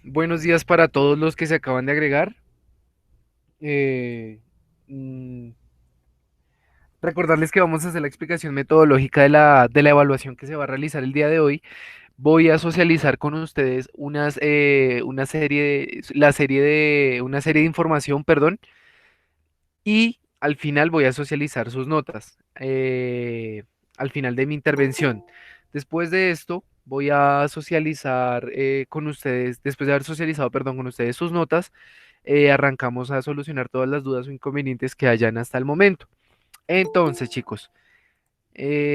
Buenos días para todos los que se acaban de agregar. Eh, mm, Recordarles que vamos a hacer la explicación metodológica de la evaluación que se va a realizar el día de hoy. Voy a socializar con ustedes una serie de información, perdón, y al final voy a socializar sus notas. Al final de mi intervención. Después de esto, voy a socializar con ustedes, después de haber socializado, perdón, con ustedes sus notas, arrancamos a solucionar todas las dudas o inconvenientes que hayan hasta el momento. Entonces, chicos,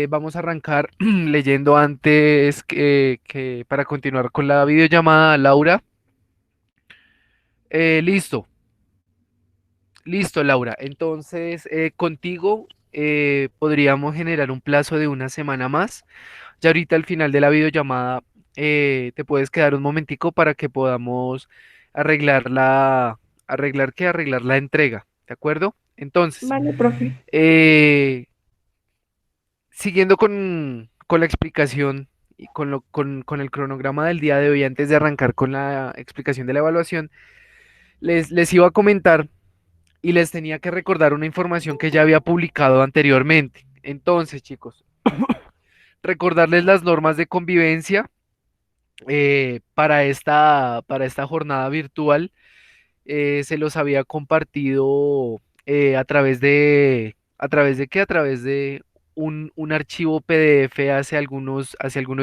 vamos a arrancar leyendo antes que para continuar con la videollamada, Laura. Listo, listo, Laura. Entonces, contigo podríamos generar un plazo de una semana más. Ya ahorita al final de la videollamada te puedes quedar un momentico para que podamos arreglar arreglar la entrega, ¿de acuerdo? Entonces, Vale, profe. eh, siguiendo con la explicación y con el cronograma del día de hoy, antes de arrancar con la explicación de la evaluación, les iba a comentar y les tenía que recordar una información que ya había publicado anteriormente. Entonces, chicos, recordarles las normas de convivencia para esta jornada virtual. Se los había compartido ¿a través de qué? A través de un archivo PDF hace algunos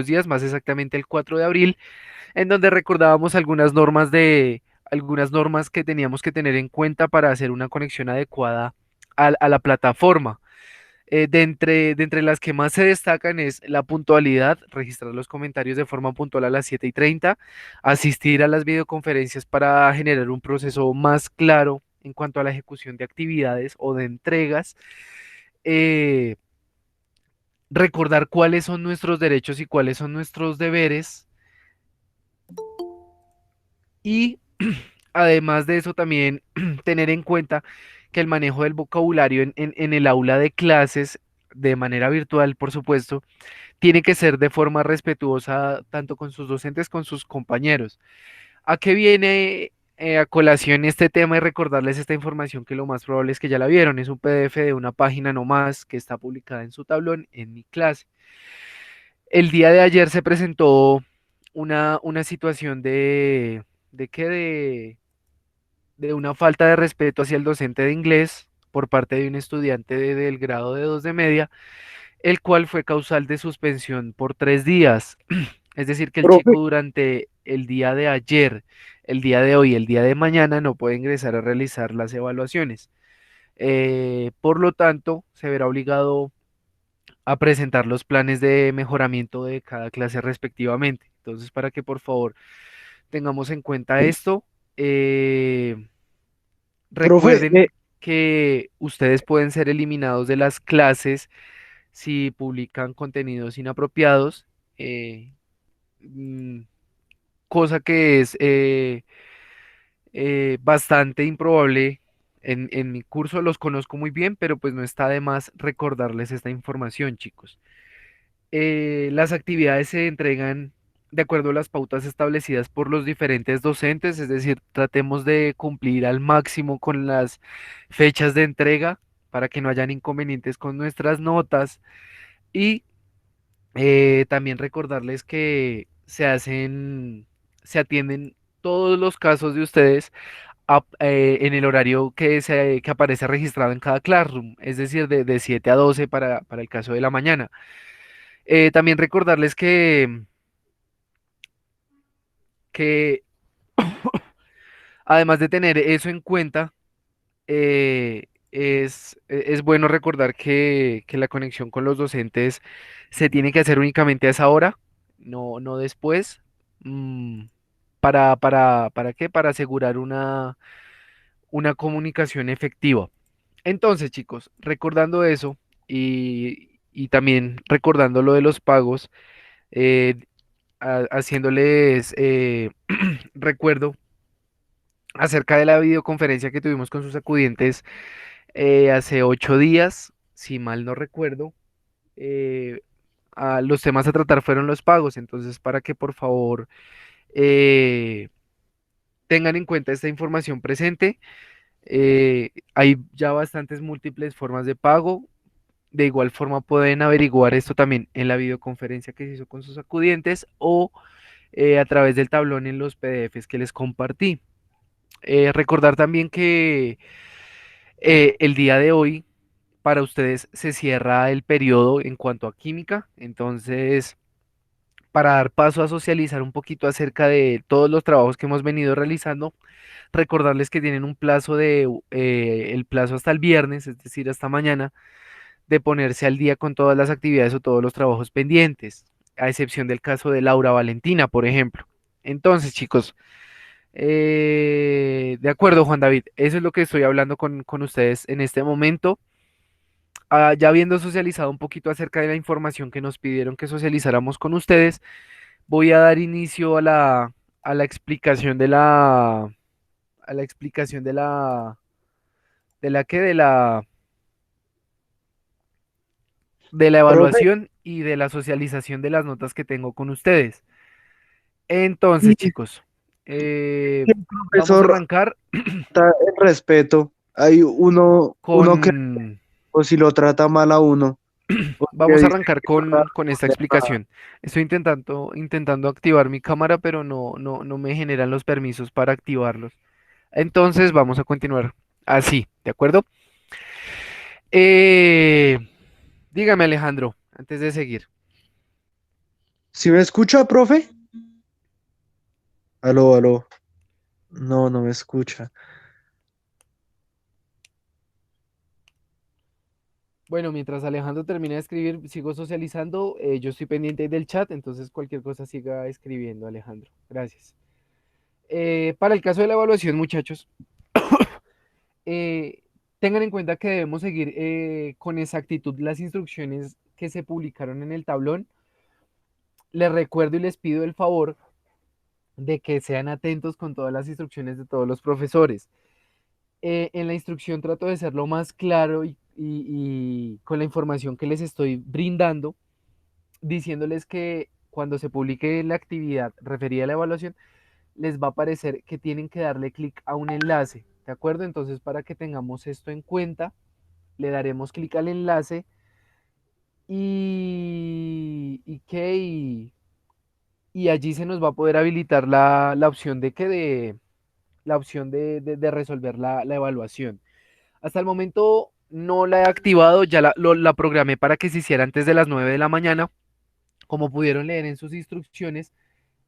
días, más exactamente el 4 de abril, en donde recordábamos algunas normas que teníamos que tener en cuenta para hacer una conexión adecuada a la plataforma. De entre las que más se destacan es la puntualidad, registrar los comentarios de forma puntual a las 7:30, asistir a las videoconferencias para generar un proceso más claro en cuanto a la ejecución de actividades o de entregas, eh, recordar cuáles son nuestros derechos y cuáles son nuestros deberes y además de eso también tener en cuenta que el manejo del vocabulario en el aula de clases de manera virtual, por supuesto, tiene que ser de forma respetuosa tanto con sus docentes como con sus compañeros. ¿A qué viene a colación este tema y recordarles esta información que lo más probable es que ya la vieron? Es un PDF de una página nomás que está publicada en su tablón en mi clase. El día de ayer se presentó una situación ¿de qué? De una falta de respeto hacia el docente de inglés por parte de un estudiante del grado de 2 de media, el cual fue causal de suspensión por 3 días. Es decir, que el chico Profe, durante el día de ayer, el día de hoy, el día de mañana no puede ingresar a realizar las evaluaciones. Por lo tanto, se verá obligado a presentar los planes de mejoramiento de cada clase respectivamente. Entonces, para que por favor tengamos en cuenta esto, profe, recuerden que ustedes pueden ser eliminados de las clases si publican contenidos inapropiados. eh, mm, Cosa que es bastante improbable. En mi curso los conozco muy bien, pero pues no está de más recordarles esta información, chicos. Las actividades se entregan de acuerdo a las pautas establecidas por los diferentes docentes, es decir, tratemos de cumplir al máximo con las fechas de entrega para que no hayan inconvenientes con nuestras notas y también recordarles que se atienden todos los casos de ustedes en el horario que aparece registrado en cada Classroom, es decir, de 7 a 12 para el caso de la mañana. También recordarles que además de tener eso en cuenta, es bueno recordar que la conexión con los docentes se tiene que hacer únicamente a esa hora, no después. mm, ¿Para qué? Para asegurar una comunicación efectiva. Entonces, chicos, recordando eso y también recordando lo de los pagos, eh, haciéndoles recuerdo acerca de la videoconferencia que tuvimos con sus acudientes hace 8 días, si mal no recuerdo. eh, los temas a tratar fueron los pagos, entonces para que por favor eh, tengan en cuenta esta información presente. Hay ya bastantes múltiples formas de pago. De igual forma pueden averiguar esto también en la videoconferencia que se hizo con sus acudientes o a través del tablón en los PDFs que les compartí. Recordar también que el día de hoy para ustedes se cierra el periodo en cuanto a química, entonces para dar paso a socializar un poquito acerca de todos los trabajos que hemos venido realizando, recordarles que tienen un plazo el plazo hasta el viernes, es decir, hasta mañana, de ponerse al día con todas las actividades o todos los trabajos pendientes, a excepción del caso de Laura Valentina, por ejemplo. Entonces, chicos, de acuerdo, Juan David, eso es lo que estoy hablando con ustedes en este momento. Ya habiendo socializado un poquito acerca de la información que nos pidieron que socializáramos con ustedes, voy a dar inicio a la explicación a la explicación de la que, de la Profe, evaluación y de la socialización de las notas que tengo con ustedes. Entonces, y chicos, el vamos a profesor arrancar trata el respeto. Hay uno que, con, o si lo trata mal a uno, porque vamos a dice arrancar que no le va a con esta responder nada. explicación. Estoy intentando activar mi cámara, pero no me generan los permisos para activarlos. Entonces, vamos a continuar así, ¿de acuerdo? Eh, dígame, Alejandro, antes de seguir. ¿Si me escucha, profe? Aló, aló. No, no me escucha. Bueno, mientras Alejandro termina de escribir, sigo socializando. Yo estoy pendiente del chat, entonces cualquier cosa siga escribiendo, Alejandro. Gracias. Para el caso de la evaluación, muchachos, eh, tengan en cuenta que debemos seguir con exactitud las instrucciones que se publicaron en el tablón. Les recuerdo y les pido el favor de que sean atentos con todas las instrucciones de todos los profesores. En la instrucción trato de ser lo más claro y con la información que les estoy brindando, diciéndoles que cuando se publique la actividad referida a la evaluación, les va a aparecer que tienen que darle clic a un enlace, ¿de acuerdo? Entonces, para que tengamos esto en cuenta, le daremos clic al enlace y allí se nos va a poder habilitar la opción de que la opción de resolver la evaluación. Hasta el momento no la he activado, ya la programé para que se hiciera antes de las 9 de la mañana. Como pudieron leer en sus instrucciones,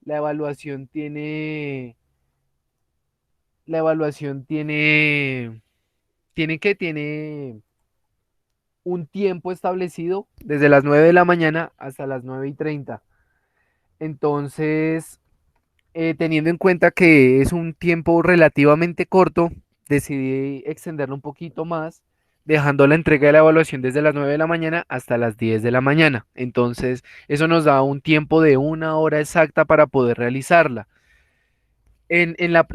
la evaluación tiene, la evaluación tiene un tiempo establecido desde las 9 de la mañana hasta las 9:30. Entonces, teniendo en cuenta que es un tiempo relativamente corto, decidí extenderlo un poquito más, dejando la entrega de la evaluación desde las 9 de la mañana hasta las 10 de la mañana. Entonces, eso nos da un tiempo de 1 hora exacta para poder realizarla. En la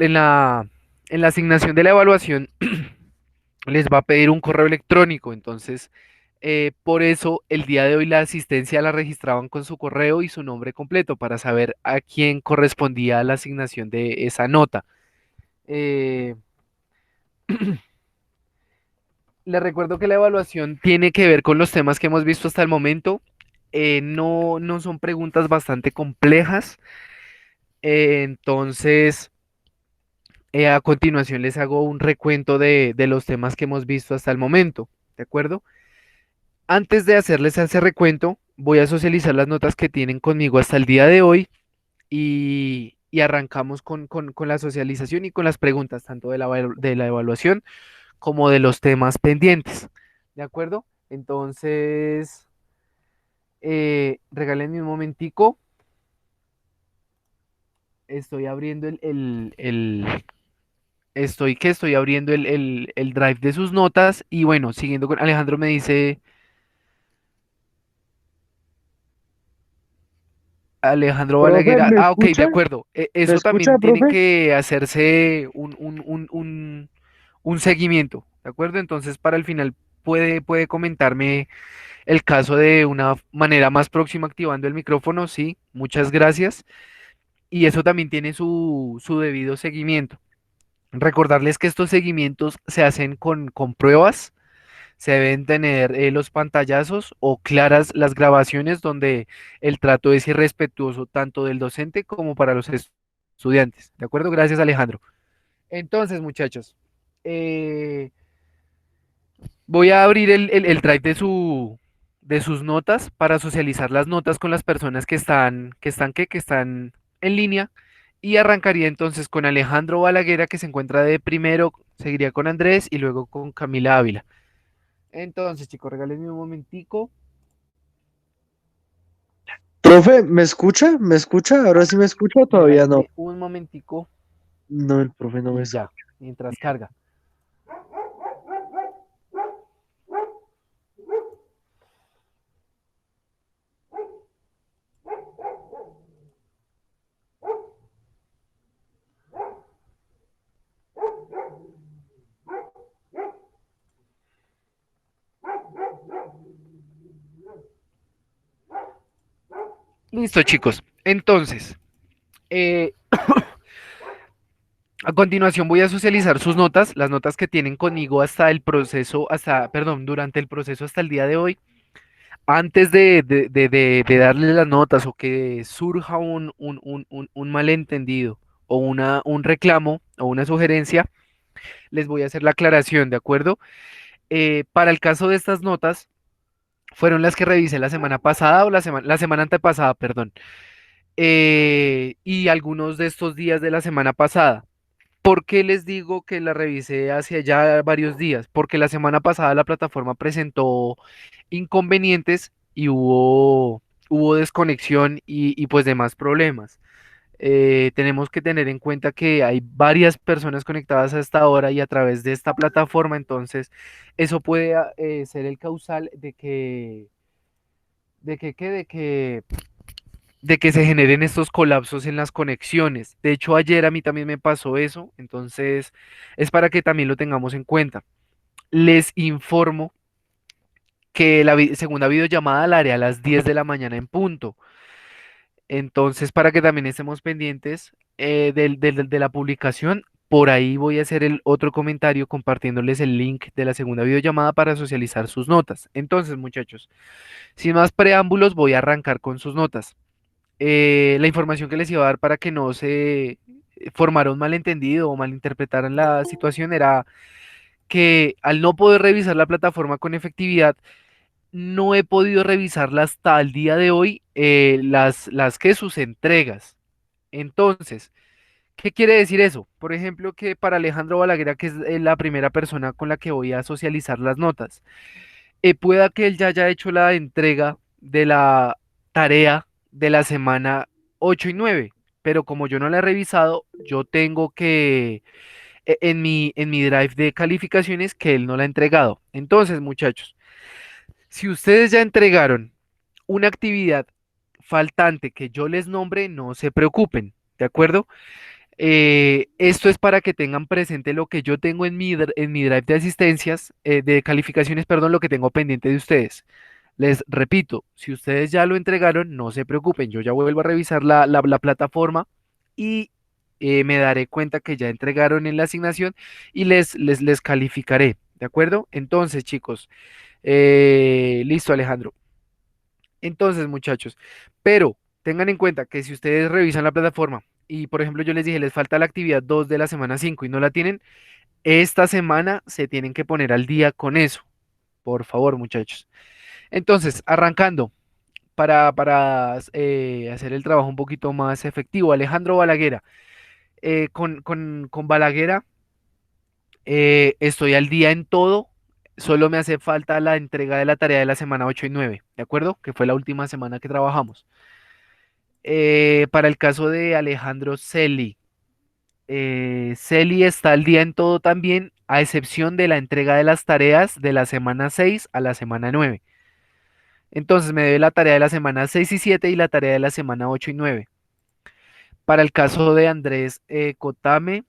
asignación de la evaluación les va a pedir un correo electrónico, entonces por eso el día de hoy la asistencia la registraban con su correo y su nombre completo para saber a quién correspondía la asignación de esa nota. Eh, Les recuerdo que la evaluación tiene que ver con los temas que hemos visto hasta el momento. No son preguntas bastante complejas. Entonces, a continuación les hago un recuento de los temas que hemos visto hasta el momento. ¿De acuerdo? Antes de hacerles ese recuento, voy a socializar las notas que tienen conmigo hasta el día de hoy y arrancamos con la socialización y con las preguntas, tanto de la evaluación como de los temas pendientes. ¿De acuerdo? Entonces, regálenme un momentico. Estoy abriendo estoy abriendo el drive de sus notas y bueno, siguiendo con Alejandro me dice, Alejandro Profe, Balaguer, ¿me ok, de escucha? acuerdo. ¿Me Eso escucha, también tiene profe? que hacerse un seguimiento, ¿de acuerdo? Entonces, para el final puede comentarme el caso de una manera más próxima activando el micrófono, sí, muchas gracias. Y eso también tiene su debido seguimiento. Recordarles que estos seguimientos se hacen con pruebas, se deben tener los pantallazos o claras las grabaciones donde el trato es irrespetuoso tanto del docente como para los estudiantes. ¿De acuerdo? Gracias, Alejandro. Entonces, muchachos, eh, voy a abrir el drive de sus notas para socializar las notas con las personas que están en línea. Y arrancaría entonces con Alejandro Balaguera, que se encuentra de primero, seguiría con Andrés y luego con Camila Ávila. Entonces, chicos, regálenme un momentico. Profe, ¿me escucha? ¿Me escucha? ¿Ahora sí me escucha o todavía no? Regálenme un momentico No, el profe no me y ya, escucha. mientras carga. Listo, chicos. Entonces, eh, a continuación voy a socializar sus notas, las notas que tienen conmigo hasta el proceso, perdón, durante el proceso hasta el día de hoy. Antes de darle las notas o que surja un malentendido o un reclamo o una sugerencia, les voy a hacer la aclaración, ¿de acuerdo? Para el caso de estas notas, fueron las que revisé la semana pasada o la semana antepasada, perdón, y algunos de estos días de la semana pasada. ¿Por qué les digo que la revisé hace ya varios días? Porque la semana pasada la plataforma presentó inconvenientes y hubo desconexión y pues demás problemas. Tenemos que tener en cuenta que hay varias personas conectadas a esta hora y a través de esta plataforma, entonces eso puede ser el causal de que, ¿qué? De que se generen estos colapsos en las conexiones. De hecho, ayer a mí también me pasó eso, entonces es para que también lo tengamos en cuenta. Les informo que la segunda videollamada la haré a las 10 de la mañana en punto. Entonces, para que también estemos pendientes de la publicación, por ahí voy a hacer el otro comentario compartiéndoles el link de la segunda videollamada para socializar sus notas. Entonces, muchachos, sin más preámbulos, voy a arrancar con sus notas. La información que les iba a dar para que no se formara un malentendido o malinterpretaran la situación era que al no poder revisar la plataforma con efectividad, no he podido revisarla hasta el día de hoy, las que sus entregas. Entonces, ¿qué quiere decir eso? Por ejemplo, que para Alejandro Balaguer, que es la primera persona con la que voy a socializar las notas, pueda que él ya haya hecho la entrega de la tarea de la semana 8 y 9, pero como yo no la he revisado, yo tengo que, en mi drive de calificaciones, que él no la ha entregado. Entonces, muchachos, si ustedes ya entregaron una actividad faltante que yo les nombre, no se preocupen, ¿de acuerdo? Esto es para que tengan presente lo que yo tengo en mi drive de asistencias, de calificaciones, perdón, lo que tengo pendiente de ustedes. Les repito, si ustedes ya lo entregaron, no se preocupen, yo ya vuelvo a revisar la plataforma y me daré cuenta que ya entregaron en la asignación y les calificaré, ¿de acuerdo? Entonces, chicos, listo, Alejandro. Entonces, muchachos, pero tengan en cuenta que si ustedes revisan la plataforma y, por ejemplo, yo les dije, les falta la actividad 2 de la semana 5 y no la tienen, esta semana se tienen que poner al día con eso. Por favor, muchachos. Entonces, arrancando para hacer el trabajo un poquito más efectivo, Alejandro Balaguera. Con Balaguera estoy al día en todo. Solo me hace falta la entrega de la tarea de la semana 8 y 9, ¿de acuerdo? Que fue la última semana que trabajamos. Para el caso de Alejandro Celi, Celi está al día en todo también, a excepción de la entrega de las tareas de la semana 6 a la semana 9. Entonces me debe la tarea de la semana 6 y 7 y la tarea de la semana 8 y 9. Para el caso de Andrés Cotame,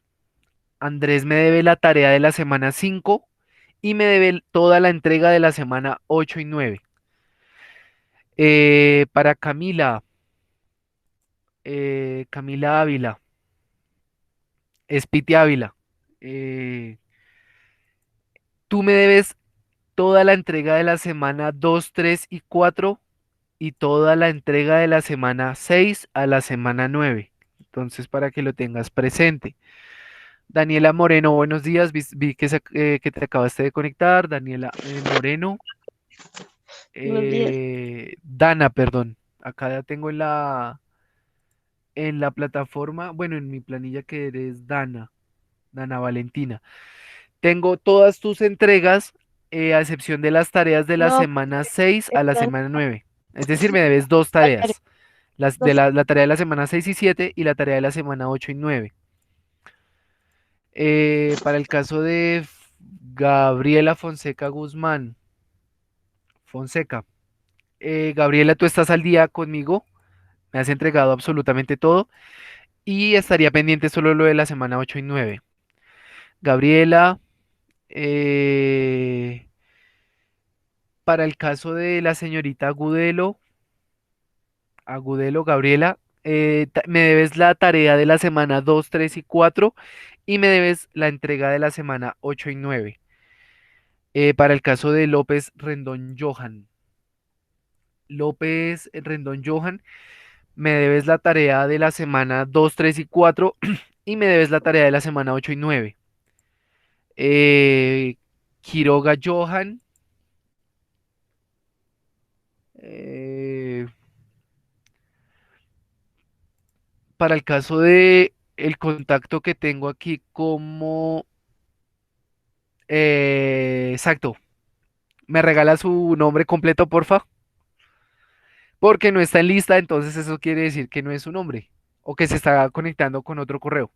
Andrés me debe la tarea de la semana 5 y me debe toda la entrega de la semana 8 y 9. Para Camila, Camila Ávila, Espiti Ávila, eh, tú me debes toda la entrega de la semana 2, 3 y 4 y toda la entrega de la semana 6 a la semana 9. Entonces, para que lo tengas presente. Daniela Moreno, buenos días. Vi que, que te acabaste de conectar. Daniela Moreno. Buenos días. Dana, perdón. Acá ya tengo en la plataforma, bueno, en mi planilla que eres Dana, Dana Valentina. Tengo todas tus entregas, a excepción de las tareas de la No, semana 6 a la están semana 9. Es decir, me debes dos las tareas, tareas. Las de dos- la tarea de la semana 6 y 7 y la tarea de la semana 8 y 9. Para el caso de Gabriela Fonseca Guzmán, Fonseca. Gabriela, tú estás al día conmigo, me has entregado absolutamente todo y estaría pendiente solo lo de la semana 8 y 9. Gabriela, eh, para el caso de la señorita Agudelo, Agudelo, Gabriela, me debes la tarea de la semana 2, 3 y 4 y me debes la entrega de la semana 8 y 9. Para el caso de López Rendón Johan. López Rendón Johan, me debes la tarea de la semana 2, 3 y 4 y me debes la tarea de la semana 8 y 9. Eh, Quiroga Johan, eh, para el caso de el contacto que tengo aquí como... exacto, ¿me regala su nombre completo, porfa? Porque no está en lista, entonces eso quiere decir que no es su nombre o que se está conectando con otro correo.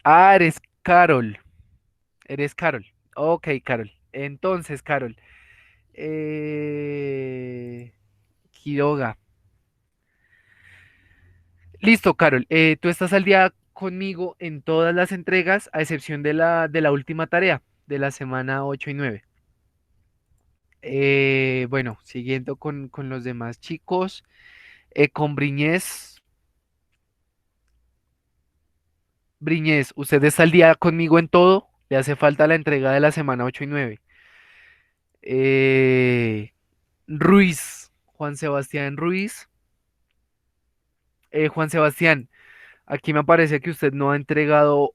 Ah, eres Carol. Eres Carol. Ok, Carol. Entonces, Carol. Quiroga. Listo, Carol. Tú estás al día conmigo en todas las entregas, a excepción de la última tarea, de la semana 8 y 9. Bueno, siguiendo con los demás chicos. Con Briñez. Briñez, ¿usted está al día conmigo en todo? Le hace falta la entrega de la semana 8 y 9. Eh, Ruiz, Juan Sebastián Ruiz. Juan Sebastián, aquí me parece que usted no ha entregado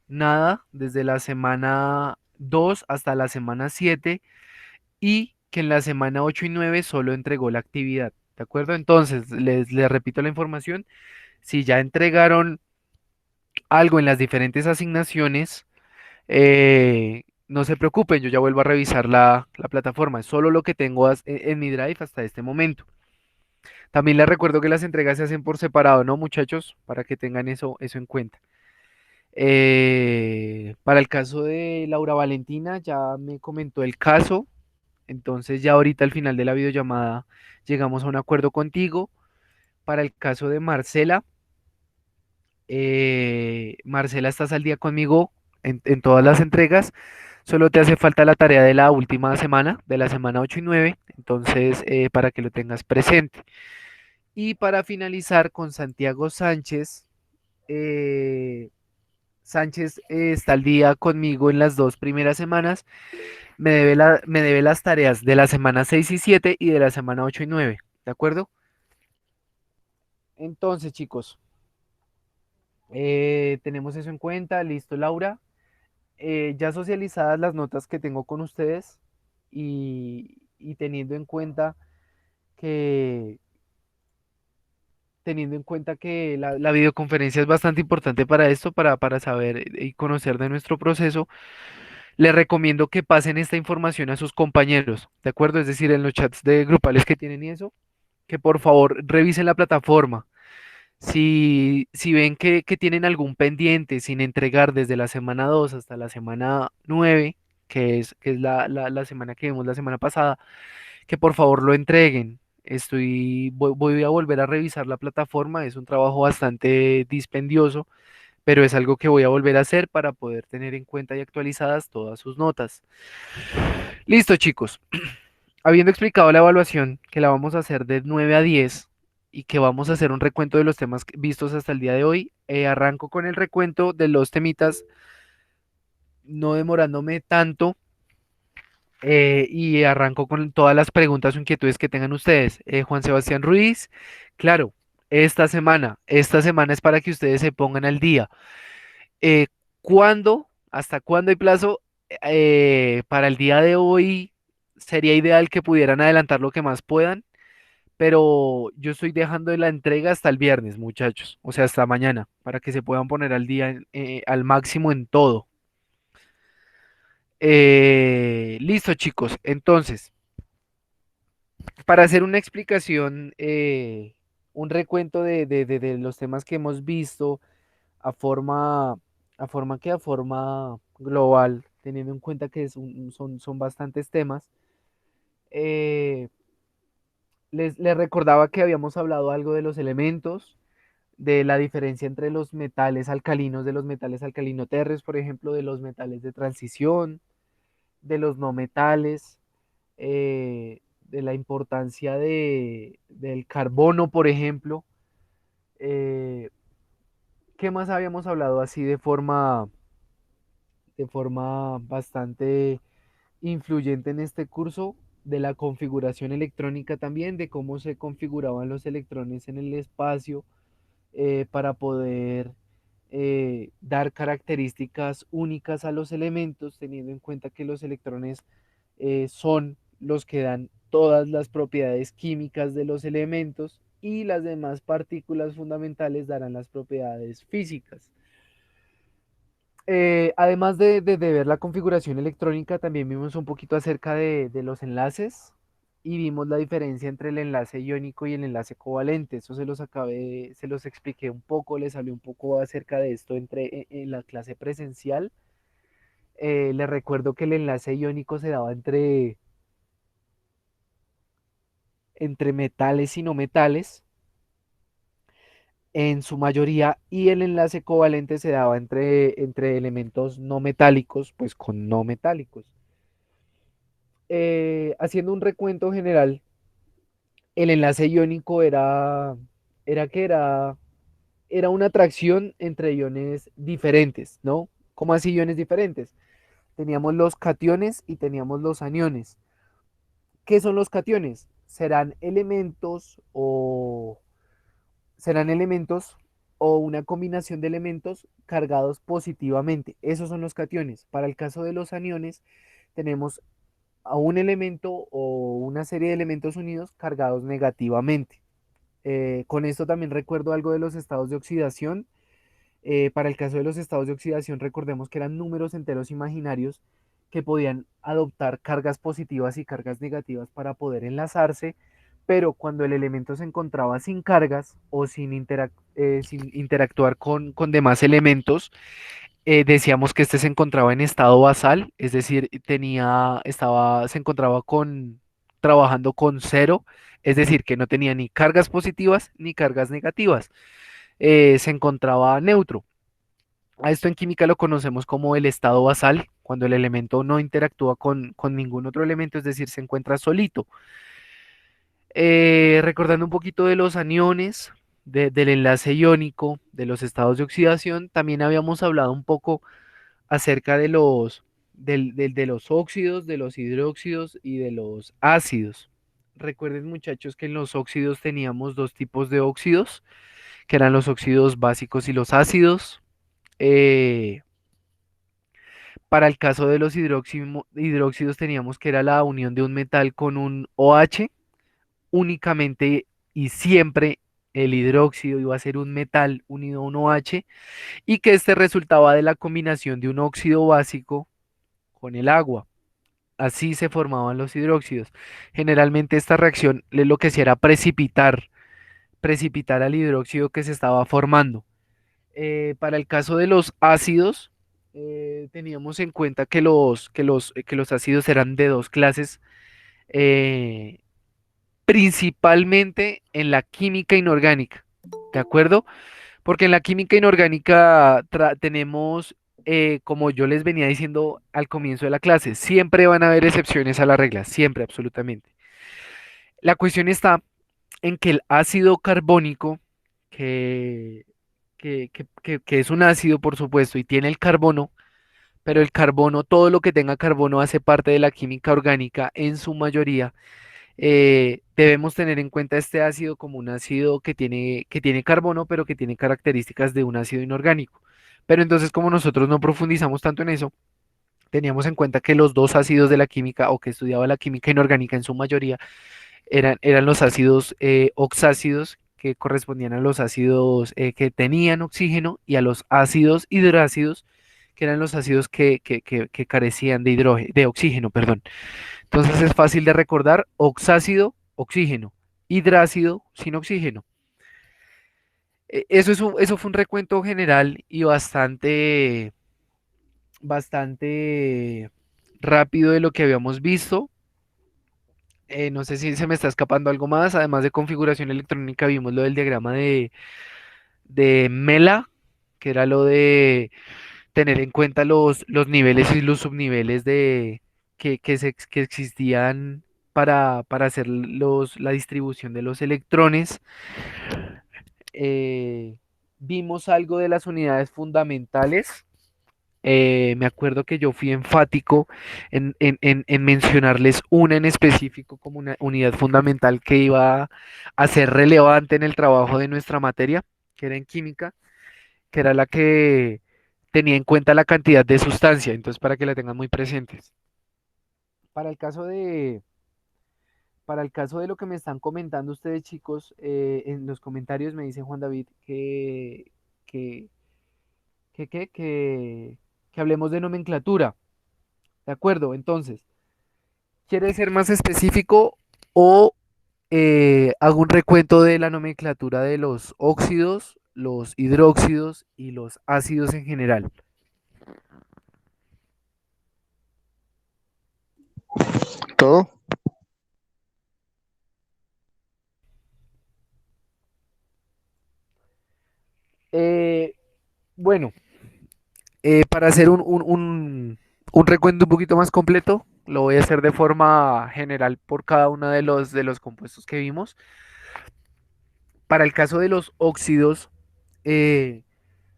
nada desde la semana 2 hasta la semana 7 y que en la semana 8 y 9 solo entregó la actividad. ¿De acuerdo? Entonces, les repito la información. Si ya entregaron algo en las diferentes asignaciones, no se preocupen, yo ya vuelvo a revisar la plataforma. Es solo lo que tengo en mi Drive hasta este momento. También les recuerdo que las entregas se hacen por separado, ¿no, muchachos? Para que tengan eso en cuenta. Para el caso de Laura Valentina, ya me comentó el caso, entonces ya ahorita al final de la videollamada llegamos a un acuerdo contigo. Para el caso de Marcela, Marcela, estás al día conmigo en todas las entregas, solo te hace falta la tarea de la última semana, de la semana 8 y 9, entonces para que lo tengas presente. Y para finalizar con Santiago Sánchez, eh, Sánchez está al día conmigo en las dos primeras semanas. Me debe las tareas de la semana 6 y 7 y de la semana 8 y 9. ¿De acuerdo? Entonces, chicos, tenemos eso en cuenta. Listo, Laura. Ya socializadas las notas que tengo con ustedes y que, teniendo en cuenta que la videoconferencia es bastante importante para esto, para saber y conocer de nuestro proceso. Les recomiendo que pasen esta información a sus compañeros, ¿de acuerdo? Es decir, en los chats de grupales que tienen y eso, que por favor revisen la plataforma. Si ven que tienen algún pendiente sin entregar desde la semana 2 hasta la semana 9, que es la semana que vimos la semana pasada, que por favor lo entreguen. Voy a volver a revisar la plataforma, es un trabajo bastante dispendioso, pero es algo que voy a volver a hacer para poder tener en cuenta y actualizadas todas sus notas. Listo, chicos. Habiendo explicado la evaluación, que la vamos a hacer de 9 a 10 y que vamos a hacer un recuento de los temas vistos hasta el día de hoy, arranco con el recuento de los temitas, no demorándome tanto, y arranco con todas las preguntas o inquietudes que tengan ustedes. Juan Sebastián Ruiz, claro, esta semana es para que ustedes se pongan al día. Eh, ¿Cuándo, hasta cuándo hay plazo? Para el día de hoy sería ideal que pudieran adelantar lo que más puedan, pero yo estoy dejando la entrega hasta el viernes, muchachos, o sea, hasta mañana, para que se puedan poner al día, al máximo en todo. Listo, chicos. Entonces, para hacer una explicación, un recuento de los temas que hemos visto a forma, a forma global, teniendo en cuenta que son bastantes temas. eh, les recordaba que habíamos hablado algo de los elementos, de la diferencia entre los metales alcalinos, de los metales alcalino-terres, por ejemplo, de los metales de transición, de los no metales, de la importancia del carbono, por ejemplo. Eh, ¿Qué más habíamos hablado así de forma bastante influyente en este curso? De la configuración electrónica también, de cómo se configuraban los electrones en el espacio, para poder dar características únicas a los elementos, teniendo en cuenta que los electrones son los que dan todas las propiedades químicas de los elementos y las demás partículas fundamentales darán las propiedades físicas. Además de ver la configuración electrónica, también vimos un poquito acerca de los enlaces y vimos la diferencia entre el enlace iónico y el enlace covalente. Eso se los expliqué un poco, les hablé un poco acerca de esto en la clase presencial. Les recuerdo que el enlace iónico se daba entre metales y no metales en su mayoría, y el enlace covalente se daba entre elementos no metálicos, pues con no metálicos. Haciendo un recuento general, el enlace iónico era que era una atracción entre iones diferentes, ¿no? ¿Cómo así iones diferentes? Teníamos los cationes y teníamos los aniones. ¿Qué son los cationes? Serán elementos o una combinación de elementos cargados positivamente. Esos son los cationes. Para el caso de los aniones, tenemos a un elemento o una serie de elementos unidos cargados negativamente. Con esto también recuerdo algo de los estados de oxidación. Para el caso de los estados de oxidación, recordemos que eran números enteros imaginarios que podían adoptar cargas positivas y cargas negativas para poder enlazarse, pero cuando el elemento se encontraba sin cargas o sin interactuar con demás elementos, decíamos que este se encontraba en estado basal, es decir, se encontraba trabajando con cero, es decir, que no tenía ni cargas positivas ni cargas negativas, se encontraba neutro. A esto en química lo conocemos como el estado basal, cuando el elemento no interactúa con ningún otro elemento, es decir, se encuentra solito. Recordando un poquito de los aniones, del enlace iónico, de los estados de oxidación, también habíamos hablado un poco acerca de los óxidos, de los hidróxidos y de los ácidos. Recuerden, muchachos, que en los óxidos teníamos dos tipos de óxidos, que eran los óxidos básicos y los ácidos. Eh, para el caso de los hidróxidos teníamos que era la unión de un metal con un OH, únicamente y siempre el hidróxido iba a ser un metal unido a un OH, y que este resultaba de la combinación de un óxido básico con el agua. Así se formaban los hidróxidos. Generalmente esta reacción lo que hacía era precipitara el hidróxido que se estaba formando. Para el caso de los ácidos, teníamos en cuenta que los ácidos eran de dos clases, eh, principalmente en la química inorgánica, ¿de acuerdo? Porque en la química inorgánica tenemos, como yo les venía diciendo al comienzo de la clase, siempre van a haber excepciones a la regla, siempre, absolutamente. La cuestión está en que el ácido carbónico, que, que es un ácido, por supuesto, y tiene el carbono, pero el carbono, todo lo que tenga carbono hace parte de la química orgánica en su mayoría. Debemos tener en cuenta este ácido como un ácido que tiene carbono, pero que tiene características de un ácido inorgánico. Pero entonces, como nosotros no profundizamos tanto en eso, teníamos en cuenta que los dos ácidos de la química o que estudiaba la química inorgánica en su mayoría eran los ácidos oxácidos, que correspondían a los ácidos que tenían oxígeno, y a los ácidos hidrácidos, que eran los ácidos que carecían de de oxígeno, perdón. Entonces es fácil de recordar: oxácido, oxígeno; hidrácido, sin oxígeno. Eso fue un recuento general y bastante rápido de lo que habíamos visto. No sé si se me está escapando algo más. Además de configuración electrónica, vimos lo del diagrama de Mela, que era lo de tener en cuenta los niveles y los subniveles que existían para hacer la distribución de los electrones. Eh, Vimos algo de las unidades fundamentales. Me acuerdo que yo fui enfático en mencionarles una en específico como una unidad fundamental que iba a ser relevante en el trabajo de nuestra materia, que era en química, que era la que tenía en cuenta la cantidad de sustancia. Entonces, para que la tengan muy presentes. Para el caso para el caso de lo que me están comentando ustedes, chicos, en los comentarios me dice Juan David que, que, que, que, que hablemos de nomenclatura. ¿De acuerdo? Entonces, ¿quiere ser más específico o hago un recuento de la nomenclatura de los óxidos, los hidróxidos y los ácidos en general? ¿Todo? Eh, bueno, para hacer un recuento un poquito más completo, lo voy a hacer de forma general por cada uno de de los compuestos que vimos. Para el caso de los óxidos, eh,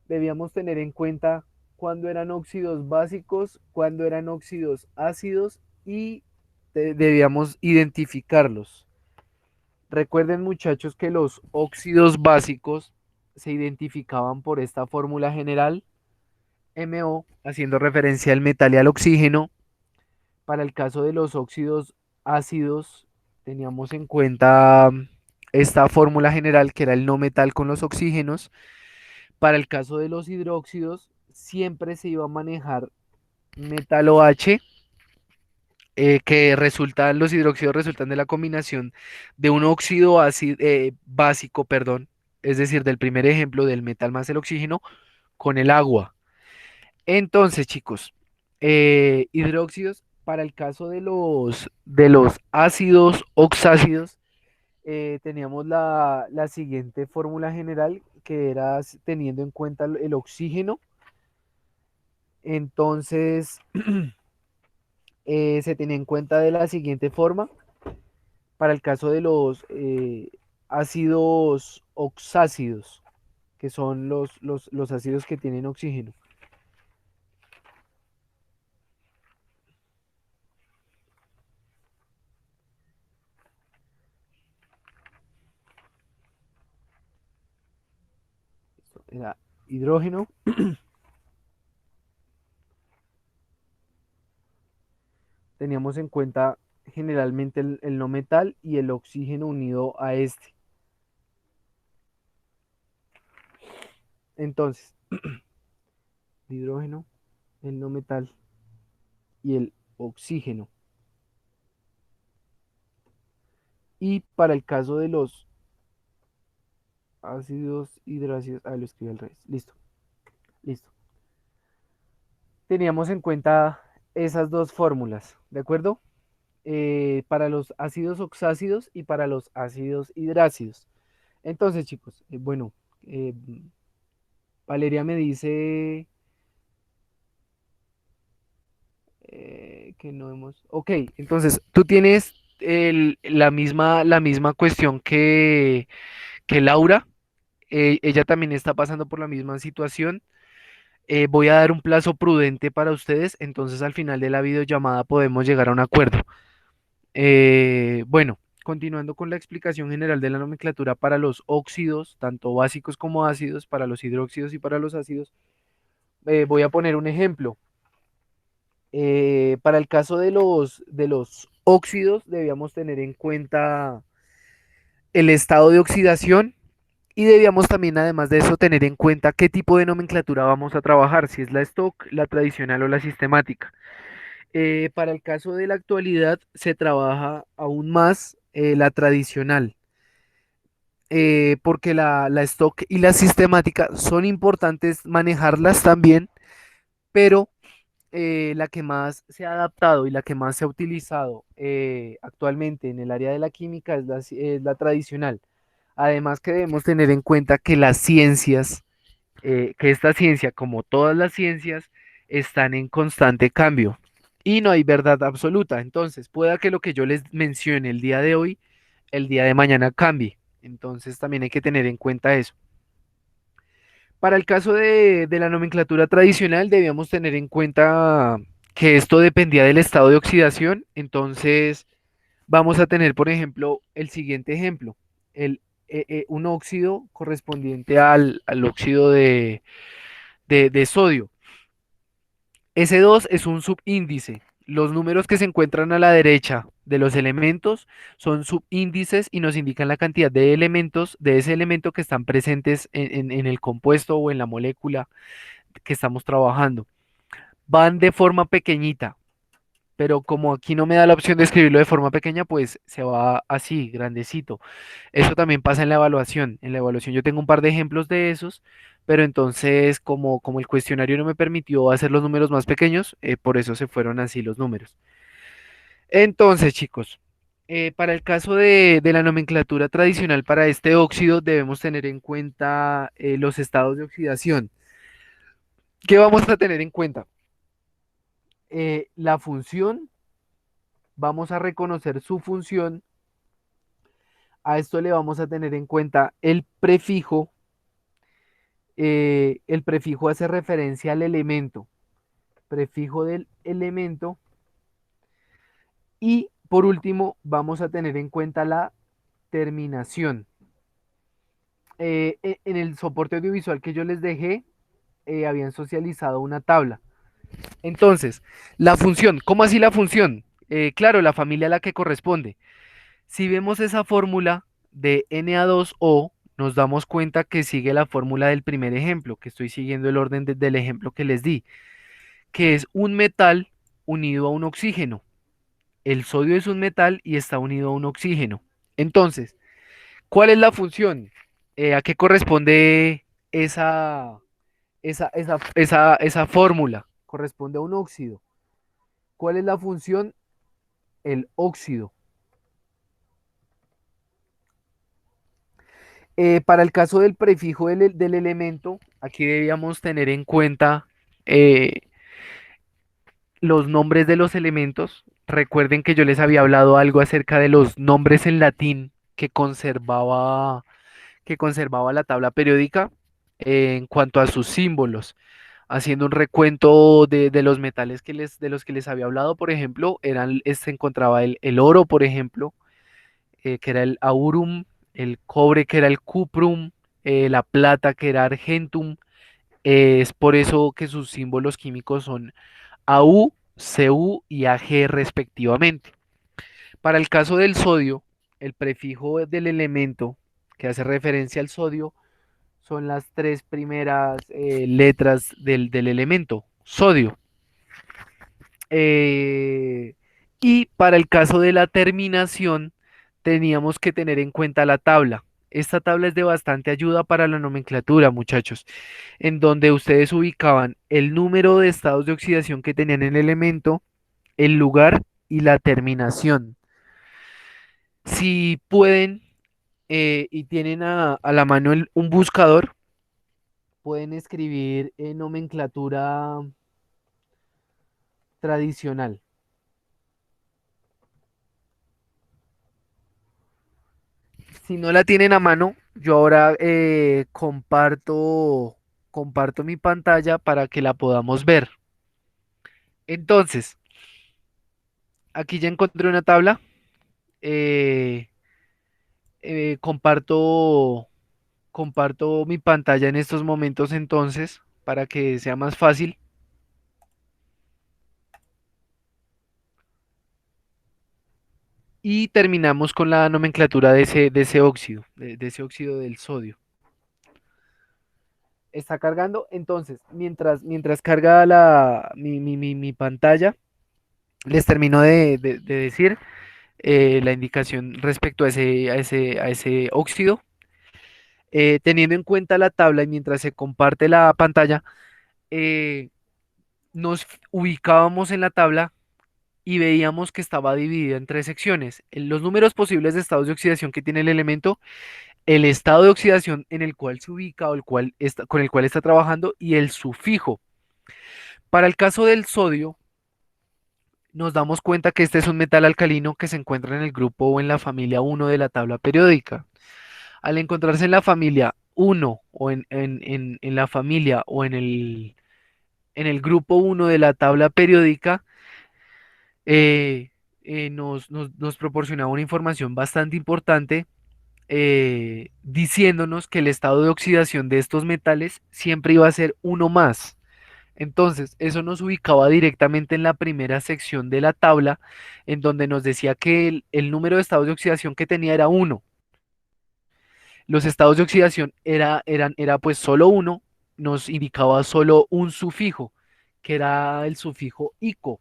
debíamos tener en cuenta cuándo eran óxidos básicos, cuándo eran óxidos ácidos, y debíamos identificarlos. Recuerden, muchachos, que los óxidos básicos se identificaban por esta fórmula general: MO, haciendo referencia al metal y al oxígeno. Para el caso de los óxidos ácidos, teníamos en cuenta esta fórmula general, que era el no metal con los oxígenos. Para el caso de los hidróxidos, siempre se iba a manejar metal OH, los hidróxidos resultan de la combinación de un óxido ácido, básico, perdón, es decir, del primer ejemplo del metal más el oxígeno, con el agua. Entonces, chicos, hidróxidos, para el caso de de los ácidos oxácidos, teníamos la siguiente fórmula general, que era teniendo en cuenta el oxígeno. Entonces, se tenía en cuenta de la siguiente forma: para el caso de los ácidos oxácidos, que son los ácidos que tienen oxígeno. Esto era hidrógeno. Teníamos en cuenta generalmente el no metal y el oxígeno unido a este. Entonces, el hidrógeno, el no metal y el oxígeno. Y para el caso de los ácidos, hidrácidos. Ah, lo escribí al revés. Listo, listo. Teníamos en cuenta esas dos fórmulas, ¿de acuerdo? Para los ácidos oxácidos y para los ácidos hidrácidos. Entonces, chicos, bueno, eh, Valeria me dice que no hemos... Ok, entonces, tú tienes la misma cuestión que Laura. Ella también está pasando por la misma situación. Voy a dar un plazo prudente para ustedes, entonces al final de la videollamada podemos llegar a un acuerdo. Bueno, continuando con la explicación general de la nomenclatura para los óxidos, tanto básicos como ácidos, para los hidróxidos y para los ácidos, voy a poner un ejemplo. Para el caso de los óxidos, debíamos tener en cuenta el estado de oxidación y debíamos también, además de eso, tener en cuenta qué tipo de nomenclatura vamos a trabajar, si es la stock, la tradicional o la sistemática. Para el caso de la actualidad, se trabaja aún más la tradicional, porque la stock y la sistemática son importantes manejarlas también, pero la que más se ha adaptado y la que más se ha utilizado actualmente en el área de la química es la tradicional. Además que debemos tener en cuenta que las ciencias, que esta ciencia, como todas las ciencias, están en constante cambio y no hay verdad absoluta. Entonces, pueda que lo que yo les mencione el día de hoy, el día de mañana cambie. Entonces, también hay que tener en cuenta eso. Para el caso de la nomenclatura tradicional, debíamos tener en cuenta que esto dependía del estado de oxidación. Entonces, vamos a tener, por ejemplo, el siguiente ejemplo, un óxido correspondiente al óxido de sodio. S2 es un subíndice. Los números que se encuentran a la derecha de los elementos son subíndices y nos indican la cantidad de elementos de ese elemento que están presentes en el compuesto o en la molécula que estamos trabajando. Van de forma pequeñita, pero como aquí no me da la opción de escribirlo de forma pequeña, pues se va así, grandecito. Eso también pasa en la evaluación. En la evaluación yo tengo un par de ejemplos de esos, pero entonces como el cuestionario no me permitió hacer los números más pequeños, por eso se fueron así los números. Entonces, chicos, para el caso de la nomenclatura tradicional para este óxido, debemos tener en cuenta los estados de oxidación. ¿Qué vamos a tener en cuenta? La función, vamos a reconocer su función. A esto le vamos a tener en cuenta el prefijo. El prefijo hace referencia al elemento, prefijo del elemento. Y por último, vamos a tener en cuenta la terminación. En el soporte audiovisual que yo les dejé, habían socializado una tabla. Entonces, la función, ¿cómo así la función? Claro, la familia a la que corresponde. Si vemos esa fórmula de Na2O, nos damos cuenta que sigue la fórmula del primer ejemplo, que estoy siguiendo el orden del ejemplo que les di, que es un metal unido a un oxígeno. El sodio es un metal y está unido a un oxígeno. Entonces, ¿cuál es la función? ¿A qué corresponde esa fórmula? Corresponde a un óxido. ¿Cuál es la función? El óxido. Para el caso del prefijo del elemento, aquí debíamos tener en cuenta eh, los nombres de los elementos. Recuerden que yo les había hablado algo acerca de los nombres en latín que conservaba la tabla periódica en cuanto a sus símbolos. Haciendo un recuento de los metales de los que les había hablado, por ejemplo, se encontraba el oro, por ejemplo, que era el aurum, el cobre, que era el cuprum, la plata, que era argentum. Es por eso que sus símbolos químicos son AU, CU y AG respectivamente. Para el caso del sodio, el prefijo del elemento que hace referencia al sodio son las tres primeras letras del elemento, sodio. Eh, y para el caso de la terminación, teníamos que tener en cuenta la tabla. Esta tabla es de bastante ayuda para la nomenclatura, muchachos, en donde ustedes ubicaban el número de estados de oxidación que tenían en el elemento, el lugar y la terminación. Si pueden y tienen a la mano un buscador, pueden escribir nomenclatura tradicional. Si no la tienen a mano, yo ahora comparto mi pantalla para que la podamos ver. Entonces, aquí ya encontré una tabla. eh, comparto mi pantalla en estos momentos entonces para que sea más fácil. Y terminamos con la nomenclatura de ese óxido, de ese óxido del sodio. Está cargando, entonces, mientras carga mi pantalla, les termino de decir la indicación respecto a ese óxido. Teniendo en cuenta la tabla y mientras se comparte la pantalla, eh, nos ubicábamos en la tabla y veíamos que estaba dividida en tres secciones. Los números posibles de estados de oxidación que tiene el elemento, el estado de oxidación en el cual se ubica o con el cual está trabajando y el sufijo. Para el caso del sodio, nos damos cuenta que este es un metal alcalino que se encuentra en el grupo o en la familia uno de la tabla periódica. Al encontrarse en la familia uno o en la familia o en el grupo uno de la tabla periódica, nos proporcionaba una información bastante importante diciéndonos que el estado de oxidación de estos metales siempre iba a ser uno más. Entonces, eso nos ubicaba directamente en la primera sección de la tabla, en donde nos decía que el número de estados de oxidación que tenía era uno. Los estados de oxidación era pues solo uno, nos indicaba solo un sufijo, que era el sufijo ico.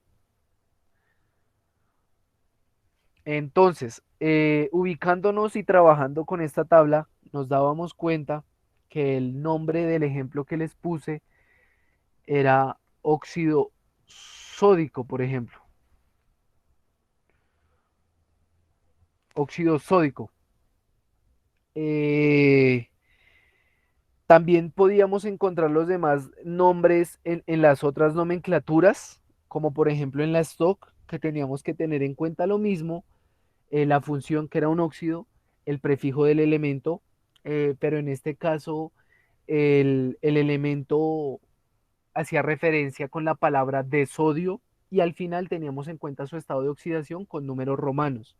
Entonces, ubicándonos y trabajando con esta tabla, nos dábamos cuenta que el nombre del ejemplo que les puse era óxido sódico, por ejemplo. Óxido sódico. Eh, También podíamos encontrar los demás nombres en las otras nomenclaturas, como por ejemplo en la stock, que teníamos que tener en cuenta lo mismo, la función que era un óxido, el prefijo del elemento, pero en este caso el elemento hacía referencia con la palabra de sodio y al final teníamos en cuenta su estado de oxidación con números romanos.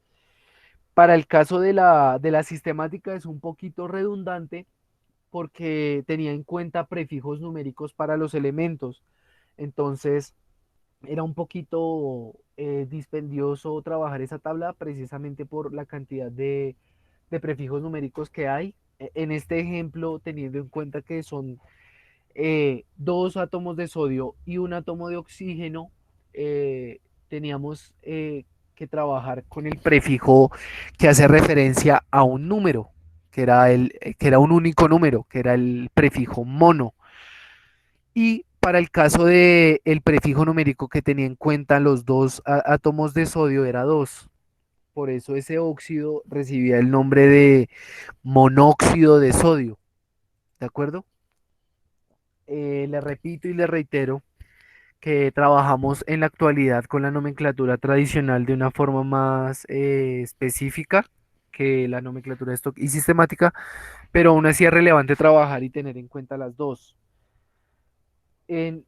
Para el caso de la sistemática es un poquito redundante porque tenía en cuenta prefijos numéricos para los elementos. Entonces era un poquito dispendioso trabajar esa tabla precisamente por la cantidad de prefijos numéricos que hay. En este ejemplo, teniendo en cuenta que son dos átomos de sodio y un átomo de oxígeno, teníamos que trabajar con el prefijo que hace referencia a un número, que era un único número, que era el prefijo mono. Y para el caso de el prefijo numérico que tenía en cuenta los dos átomos de sodio era 2. Por eso ese óxido recibía el nombre de monóxido de sodio. ¿De acuerdo? Le repito y le reitero que trabajamos en la actualidad con la nomenclatura tradicional de una forma más específica que la nomenclatura de stock y sistemática, pero aún así es relevante trabajar y tener en cuenta las dos. En,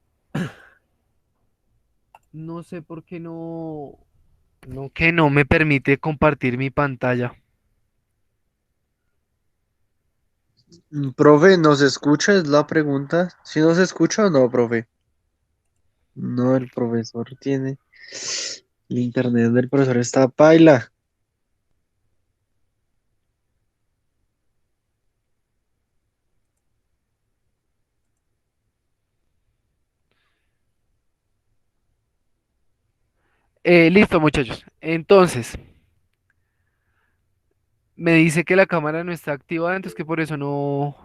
no sé por qué que no me permite compartir mi pantalla. Profe, ¿nos escucha? Es la pregunta. ¿Si nos escucha o no, profe? No, el profesor tiene. El internet del profesor está paila. Listo, muchachos. Entonces, Me dice que la cámara no está activada, entonces que por eso no...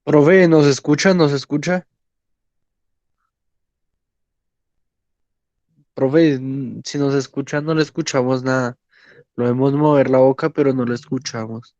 Profe, ¿nos escucha? ¿Nos escucha? Profe, si nos escucha, no le escuchamos nada. Lo vemos mover la boca, pero no lo escuchamos.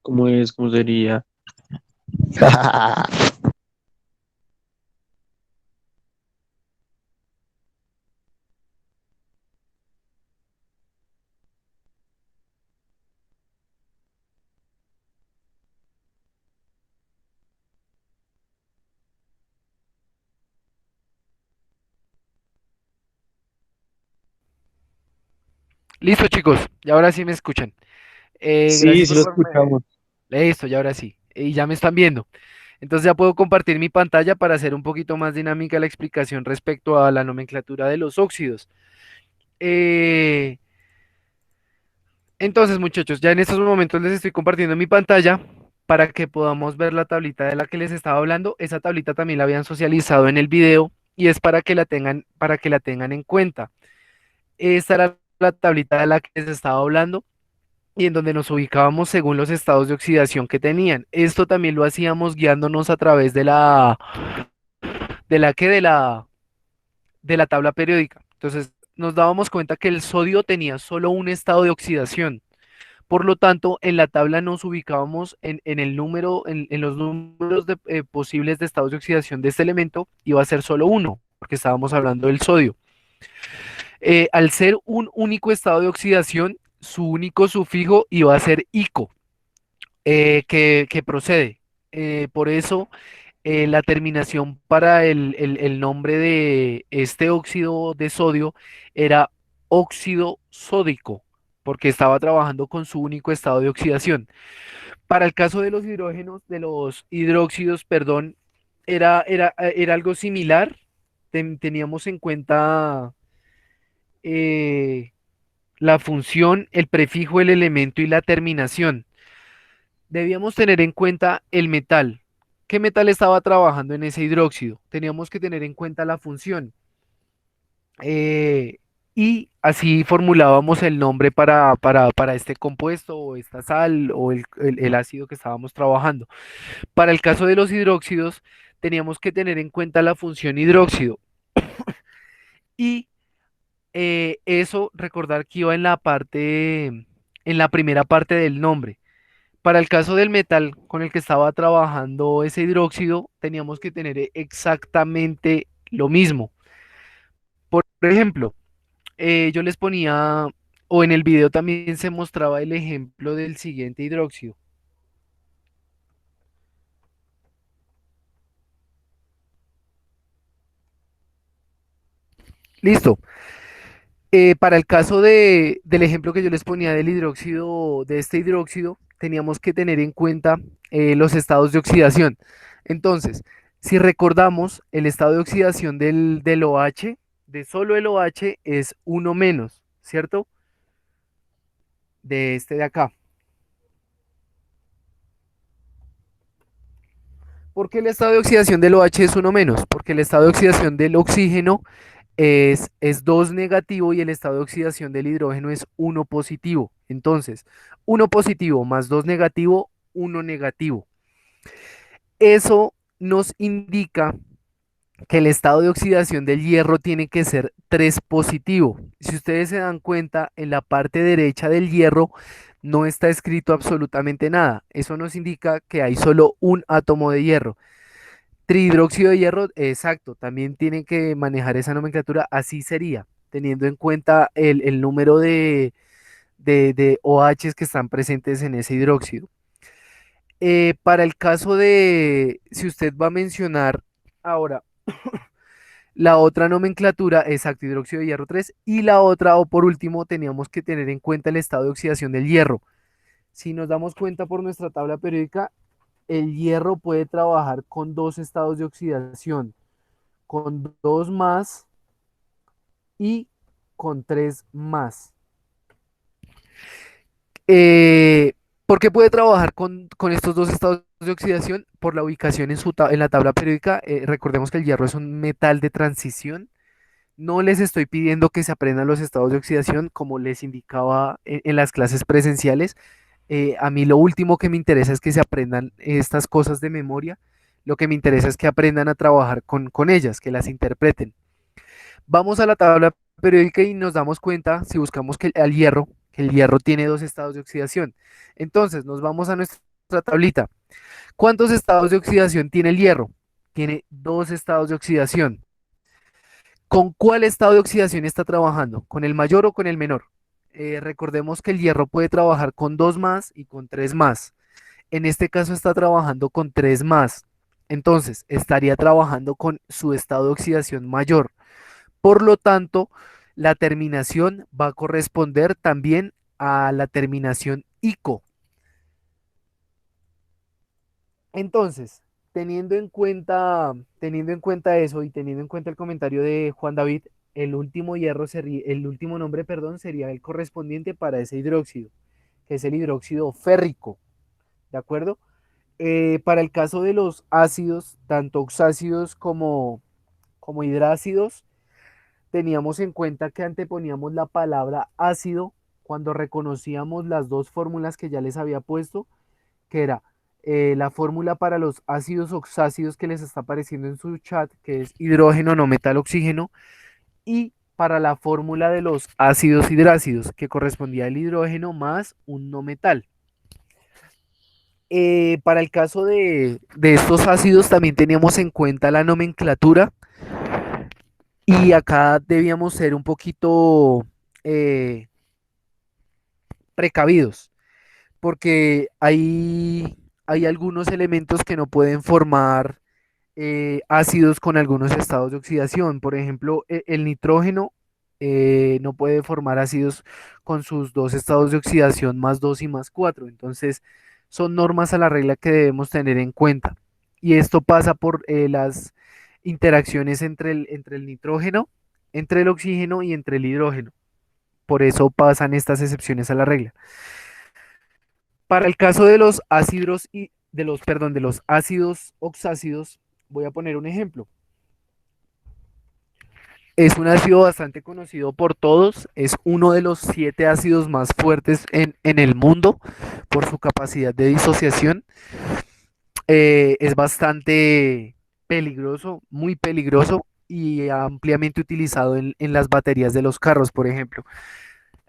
¿Cómo es? ¿Cómo sería? Listo, chicos, y ahora sí me escuchan. Sí, Gracias sí lo por... escuchamos. Listo, y ahora sí. Y ya me están viendo. Entonces ya puedo compartir mi pantalla para hacer un poquito más dinámica la explicación respecto a la nomenclatura de los óxidos. Eh, entonces, muchachos, ya en estos momentos les estoy compartiendo mi pantalla para que podamos ver la tablita de la que les estaba hablando. Esa tablita también la habían socializado en el video y es para que la tengan en cuenta. Esta era la tablita de la que les estaba hablando y en donde nos ubicábamos según los estados de oxidación que tenían. Esto también lo hacíamos guiándonos a través de la que de la tabla periódica. Entonces, nos dábamos cuenta que el sodio tenía solo un estado de oxidación. Por lo tanto, en la tabla nos ubicábamos en el número, en los números posibles de estados de oxidación de este elemento, iba a ser solo uno, porque estábamos hablando del sodio. Al ser un único estado de oxidación, su único sufijo iba a ser ico, que procede. Por eso la terminación para el nombre de este óxido de sodio era óxido sódico, porque estaba trabajando con su único estado de oxidación. Para el caso de los hidrógenos, de los hidróxidos, perdón, era algo similar. Teníamos en cuenta eh, la función, el prefijo, el elemento y la terminación. Debíamos tener en cuenta el metal. ¿Qué metal estaba trabajando en ese hidróxido? Teníamos que tener en cuenta la función. y así formulábamos el nombre para este compuesto o esta sal o el ácido que estábamos trabajando. Para el caso de los hidróxidos, teníamos que tener en cuenta la función hidróxido y eso recordar que iba en la primera parte del nombre. Para el caso del metal con el que estaba trabajando ese hidróxido, teníamos que tener exactamente lo mismo. Por ejemplo, yo les ponía, o en el video también se mostraba el ejemplo del siguiente hidróxido. Listo. Para el caso del ejemplo que yo les ponía del hidróxido, de este hidróxido, teníamos que tener en cuenta los estados de oxidación. Entonces, si recordamos, el estado de oxidación del OH, de solo el OH, es uno menos, ¿cierto? De este de acá. ¿Por qué el estado de oxidación del OH es uno menos? Porque el estado de oxidación del oxígeno es 2 negativo y el estado de oxidación del hidrógeno es uno positivo. Entonces, uno positivo más 2 negativo, uno negativo. Eso nos indica que el estado de oxidación del hierro tiene que ser 3 positivo. Si ustedes se dan cuenta, en la parte derecha del hierro no está escrito absolutamente nada. Eso nos indica que hay solo un átomo de hierro. Trihidróxido de hierro, exacto, también tienen que manejar esa nomenclatura, así sería, teniendo en cuenta el número de OHs que están presentes en ese hidróxido. Para el caso de, si usted va a mencionar ahora la otra nomenclatura, exacto, hidróxido de hierro 3 y la otra, o por último, teníamos que tener en cuenta el estado de oxidación del hierro. Si nos damos cuenta por nuestra tabla periódica, el hierro puede trabajar con dos estados de oxidación, con 2 más y con 3 más. Eh, ¿Por qué puede trabajar con estos dos estados de oxidación? Por la ubicación en la tabla periódica. Recordemos que el hierro es un metal de transición. No les estoy pidiendo que se aprendan los estados de oxidación como les indicaba en las clases presenciales. A mí lo último que me interesa es que se aprendan estas cosas de memoria. Lo que me interesa es que aprendan a trabajar con ellas, que las interpreten. Vamos a la tabla periódica y nos damos cuenta, si buscamos que el hierro tiene dos estados de oxidación. Entonces, nos vamos a nuestra tablita. ¿Cuántos estados de oxidación tiene el hierro? Tiene dos estados de oxidación. ¿Con cuál estado de oxidación está trabajando? ¿Con el mayor o con el menor? Recordemos que el hierro puede trabajar con 2 más y con 3 más. En este caso está trabajando con 3 más. Entonces, estaría trabajando con su estado de oxidación mayor. Por lo tanto, la terminación va a corresponder también a la terminación ICO. Entonces, teniendo en cuenta eso y teniendo en cuenta el comentario de Juan David, el último nombre, perdón, sería el correspondiente para ese hidróxido, que es el hidróxido férrico, ¿de acuerdo? Para el caso de los ácidos, tanto oxácidos como hidrácidos, teníamos en cuenta que anteponíamos la palabra ácido cuando reconocíamos las dos fórmulas que ya les había puesto, que era la fórmula para los ácidos oxácidos que les está apareciendo en su chat, que es hidrógeno no metal oxígeno, y para la fórmula de los ácidos hidrácidos, que correspondía al hidrógeno más un no metal. Para el caso de estos ácidos también teníamos en cuenta la nomenclatura y acá debíamos ser un poquito eh, precavidos, porque hay algunos elementos que no pueden formar ácidos con algunos estados de oxidación. Por ejemplo, el nitrógeno no puede formar ácidos con sus dos estados de oxidación más 2 y más 4. Entonces, son normas a la regla que debemos tener en cuenta. Y esto pasa por las interacciones entre el nitrógeno, entre el oxígeno y entre el hidrógeno. Por eso pasan estas excepciones a la regla. Para el caso de los ácidos y perdón, de los ácidos oxácidos, voy a poner un ejemplo. Es un ácido bastante conocido por todos, es uno de los 7 ácidos más fuertes en el mundo por su capacidad de disociación. Es bastante peligroso, muy peligroso y ampliamente utilizado en las baterías de los carros, por ejemplo.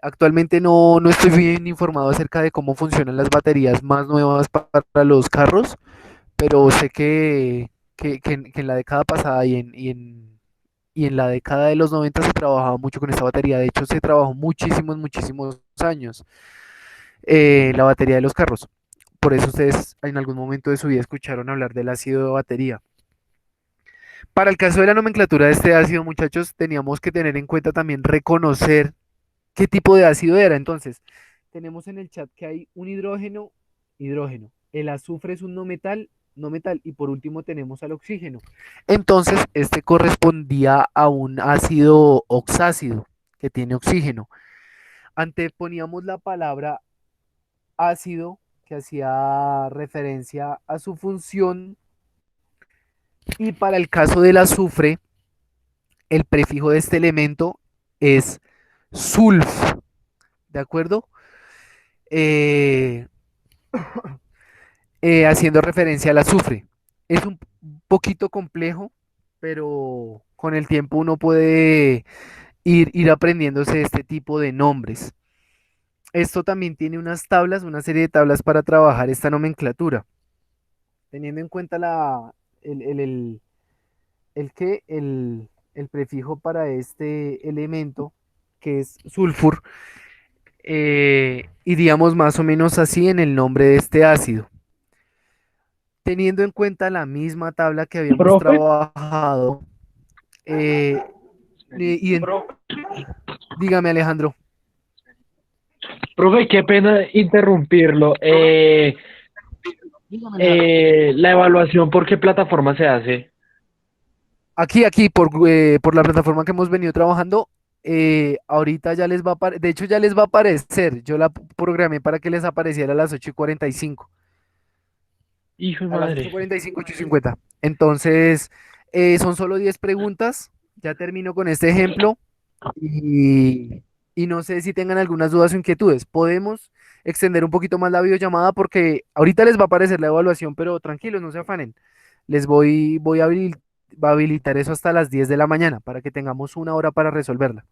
Actualmente no estoy bien informado acerca de cómo funcionan las baterías más nuevas para los carros, pero sé que en la década pasada y en la década de los 90 se trabajaba mucho con esta batería. De hecho, se trabajó muchísimos, muchísimos años la batería de los carros. Por eso ustedes en algún momento de su vida escucharon hablar del ácido de batería. Para el caso de la nomenclatura de este ácido, muchachos, teníamos que tener en cuenta también reconocer qué tipo de ácido era. Entonces, tenemos en el chat que hay un hidrógeno, hidrógeno. El azufre es un no metal, no metal. Y por último tenemos al oxígeno. Entonces, este correspondía a un ácido oxácido que tiene oxígeno. Anteponíamos la palabra ácido que hacía referencia a su función y para el caso del azufre, el prefijo de este elemento es sulf, ¿de acuerdo? Eh, Haciendo referencia al azufre. Es un poquito complejo, pero con el tiempo uno puede ir aprendiéndose este tipo de nombres. Esto también tiene unas tablas, una serie de tablas para trabajar esta nomenclatura, teniendo en cuenta el prefijo para este elemento, que es sulfur, iríamos más o menos así en el nombre de este ácido. Teniendo en cuenta la misma tabla que habíamos Profe, trabajado, eh, y dígame Alejandro. profe, qué pena interrumpirlo. Dígame, Alejandro. La evaluación, ¿por qué plataforma se hace? Aquí, por la plataforma que hemos venido trabajando, ahorita ya les va a aparecer, de hecho ya les va a aparecer, yo la programé para que les apareciera a las 8:45. Hijo de A las ocho madre. cuarenta y cinco 8:50. Entonces, son solo 10 preguntas. Ya termino con este ejemplo y, y no sé si tengan algunas dudas o inquietudes. Podemos extender un poquito más la videollamada porque ahorita les va a aparecer la evaluación, pero tranquilos, no se afanen. Voy a habilitar eso hasta las 10 de la mañana para que tengamos una hora para resolverla.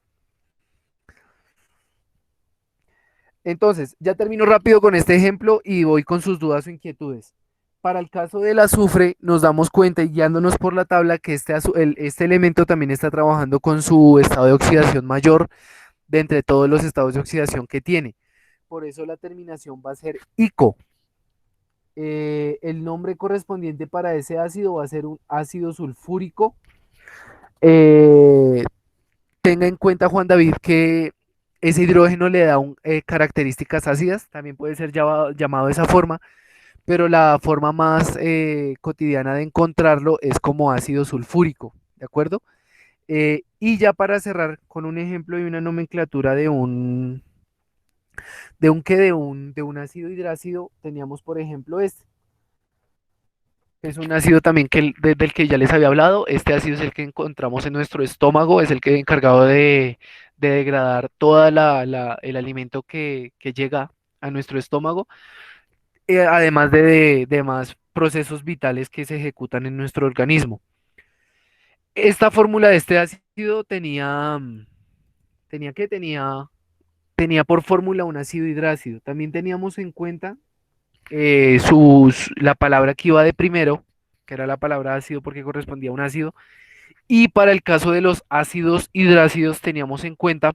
Entonces, ya termino rápido con este ejemplo y voy con sus dudas o inquietudes. Para el caso del azufre, nos damos cuenta y guiándonos por la tabla que este elemento también está trabajando con su estado de oxidación mayor de entre todos los estados de oxidación que tiene. Por eso la terminación va a ser ico. El nombre correspondiente para ese ácido va a ser un ácido sulfúrico. Eh, Tenga en cuenta, Juan David, que ese hidrógeno le da características ácidas, también puede ser llamado de esa forma, pero la forma más cotidiana de encontrarlo es como ácido sulfúrico, ¿de acuerdo? Y ya para cerrar con un ejemplo y una nomenclatura de un ácido hidrácido, teníamos por ejemplo este. Es un ácido también del que ya les había hablado. Este ácido es el que encontramos en nuestro estómago, es el que es encargado de degradar todo el alimento que llega a nuestro estómago, además de más procesos vitales que se ejecutan en nuestro organismo. Esta fórmula de este ácido tenía por fórmula un ácido hidrácido. También teníamos en cuenta la palabra que iba de primero, que era la palabra ácido porque correspondía a un ácido, y para el caso de los ácidos hidrácidos teníamos en cuenta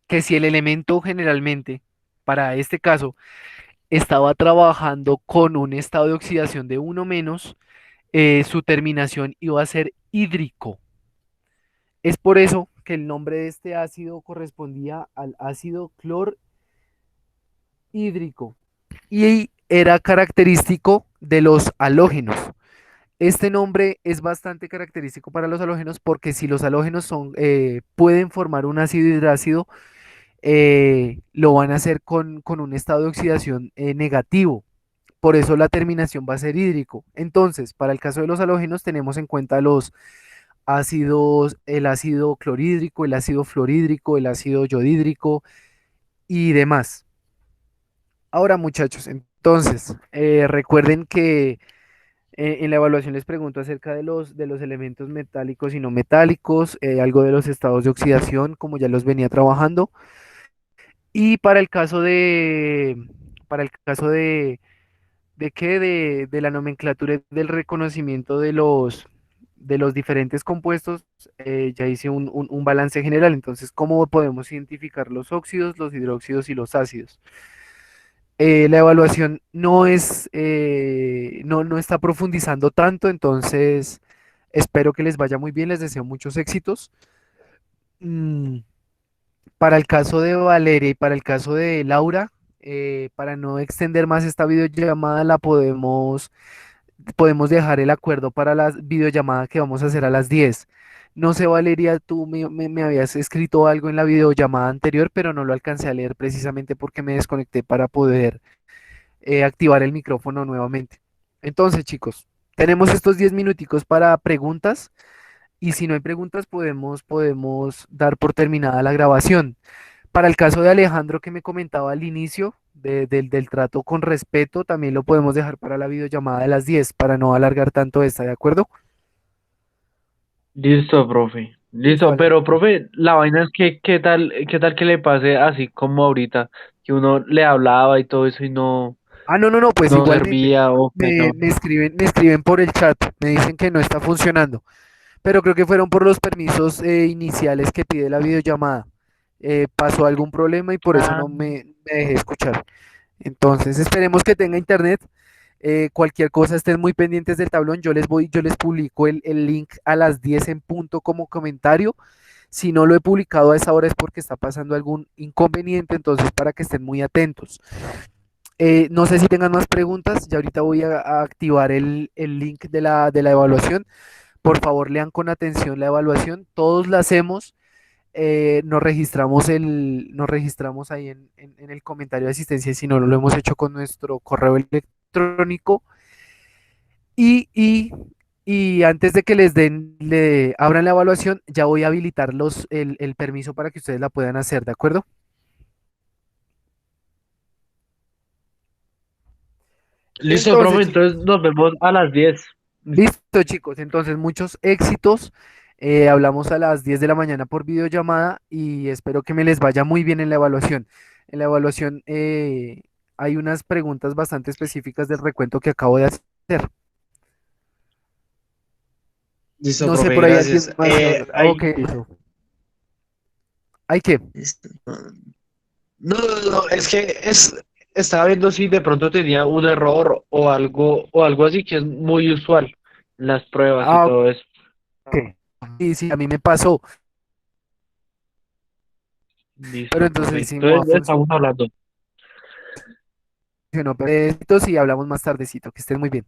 que si el elemento generalmente, para este caso, estaba trabajando con un estado de oxidación de uno menos, su terminación iba a ser hídrico. Es por eso que el nombre de este ácido correspondía al ácido clorhídrico y era característico de los halógenos. Este nombre es bastante característico para los halógenos porque si los halógenos pueden formar un ácido hidrácido, lo van a hacer con un estado de oxidación negativo. Por eso la terminación va a ser hídrico. Entonces, para el caso de los halógenos tenemos en cuenta los el ácido clorhídrico, el ácido fluorhídrico, el ácido yodhídrico y demás. Ahora, muchachos, entonces, recuerden que en la evaluación les pregunto acerca de los elementos metálicos y no metálicos, algo de los estados de oxidación, como ya los venía trabajando. Y para el caso de la nomenclatura y del reconocimiento de los diferentes compuestos, ya hice un balance general. Entonces, ¿cómo podemos identificar los óxidos, los hidróxidos y los ácidos? La evaluación no está profundizando tanto, entonces espero que les vaya muy bien, les deseo muchos éxitos. Mm, para el caso de Valeria y para el caso de Laura, para no extender más esta videollamada, podemos dejar el acuerdo para la videollamada que vamos a hacer a las 10. No sé, Valeria, tú me habías escrito algo en la videollamada anterior, pero no lo alcancé a leer precisamente porque me desconecté para poder activar el micrófono nuevamente. Entonces, chicos, tenemos estos 10 minuticos para preguntas y si no hay preguntas podemos dar por terminada la grabación. Para el caso de Alejandro que me comentaba al inicio del trato con respeto, también lo podemos dejar para la videollamada de las 10 para no alargar tanto esta, ¿de acuerdo? Listo, profe. Listo, Listo, pero, Alejandro. profe, la vaina es que, qué tal que le pase así como ahorita, que uno le hablaba y todo eso y Ah, no, no, no, pues no igualmente servía o que no. me escriben por el chat, me dicen que no está funcionando. Pero creo que fueron por los permisos iniciales que pide la videollamada. Pasó algún problema y por eso Ah, me dejé escuchar. Entonces, esperemos que tenga internet. Cualquier cosa, estén muy pendientes del tablón. Yo les publico el link a las 10 en punto como comentario. Si no lo he publicado a esa hora es porque está pasando algún inconveniente, entonces para que estén muy atentos. No sé si tengan más preguntas. Ya ahorita voy a activar el link de la evaluación. Por favor, lean con atención la evaluación. Todos la hacemos. Nos registramos ahí en el comentario de asistencia si no lo hemos hecho con nuestro correo electrónico. Y, y, y antes de que le abran la evaluación, ya voy a habilitar el permiso para que ustedes la puedan hacer, ¿de acuerdo? listo, Entonces, profe, entonces chicos, nos vemos a las 10. listo, chicos. Entonces, muchos éxitos. Hablamos a las 10 de la mañana por videollamada y espero que me les vaya muy bien en la evaluación. En la evaluación hay unas preguntas bastante específicas del recuento que acabo de hacer. Listo, No sé, profe, por ahí alguien gracias. más. Ok, listo. ¿Hay que? No, no, no, es que estaba viendo si de pronto tenía un error o algo así que es muy usual en las pruebas y Ah, todo eso. ok. Sí, sí, a mí me pasó. Pero Listo, profe. entonces sí me va a Entonces funcionar. estamos hablando. Pero y hablamos más tardecito. Que estén muy bien.